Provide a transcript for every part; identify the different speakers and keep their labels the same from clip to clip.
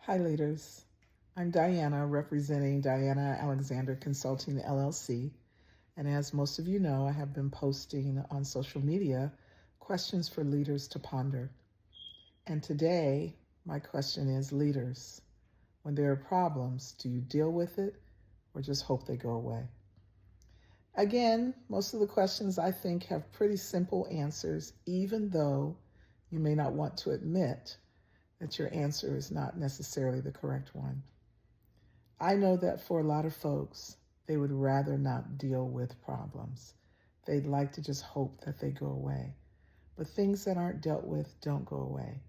Speaker 1: Hi, leaders. I'm Diana, representing Diana Alexander Consulting LLC. And as most of you know, I have been posting on social media questions for leaders to ponder. And today, my question is leaders, when there are problems, do you deal with it or just hope they go away? Again, most of the questions I think have pretty simple answers, even though you may not want to admit that your answer is not necessarily the correct one. I know that for a lot of folks, they would rather not deal with problems. They'd like to just hope that they go away. But things that aren't dealt with don't go away.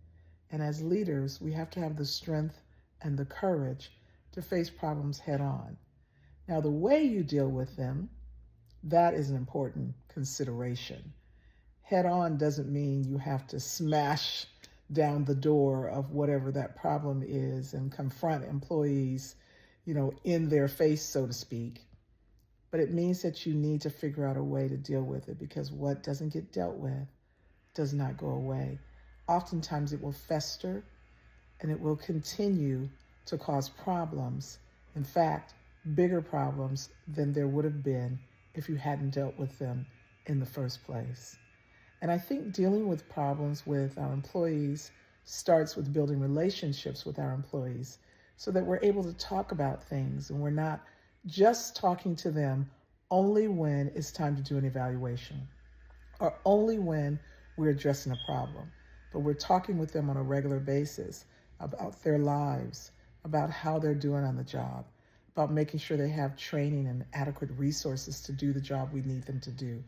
Speaker 1: And as leaders, we have to have the strength and the courage to face problems head on. Now, the way you deal with them, that is an important consideration. Head on doesn't mean you have to smash down the door of whatever that problem is and confront employees, in their face, so to speak. But it means that you need to figure out a way to deal with it, because what doesn't get dealt with does not go away. Oftentimes it will fester and it will continue to cause problems. In fact, bigger problems than there would have been if you hadn't dealt with them in the first place. And I think dealing with problems with our employees starts with building relationships with our employees so that we're able to talk about things and we're not just talking to them only when it's time to do an evaluation or only when we're addressing a problem, but we're talking with them on a regular basis about their lives, about how they're doing on the job, about making sure they have training and adequate resources to do the job we need them to do,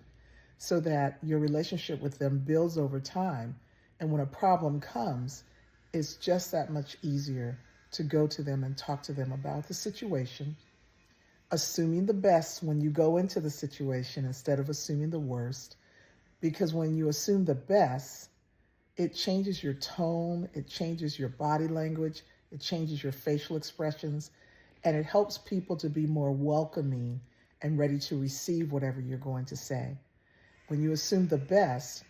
Speaker 1: so that your relationship with them builds over time. And when a problem comes, it's just that much easier to go to them and talk to them about the situation, assuming the best when you go into the situation instead of assuming the worst. Because when you assume the best, it changes your tone, it changes your body language, it changes your facial expressions, and it helps people to be more welcoming and ready to receive whatever you're going to say. When you assume the best,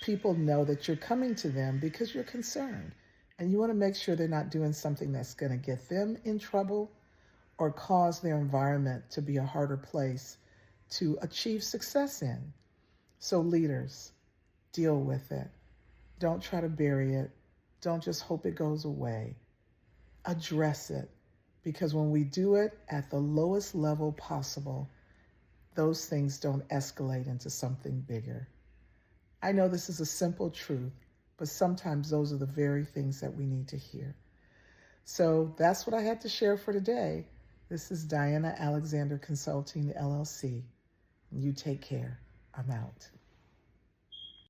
Speaker 1: people know that you're coming to them because you're concerned and you want to make sure they're not doing something that's going to get them in trouble or cause their environment to be a harder place to achieve success in. So leaders, deal with it. Don't try to bury it. Don't just hope it goes away. Address it, because when we do it at the lowest level possible, those things don't escalate into something bigger. I know this is a simple truth, but sometimes those are the very things that we need to hear. So that's what I had to share for today. This is Diana Alexander Consulting LLC. You take care. I'm out.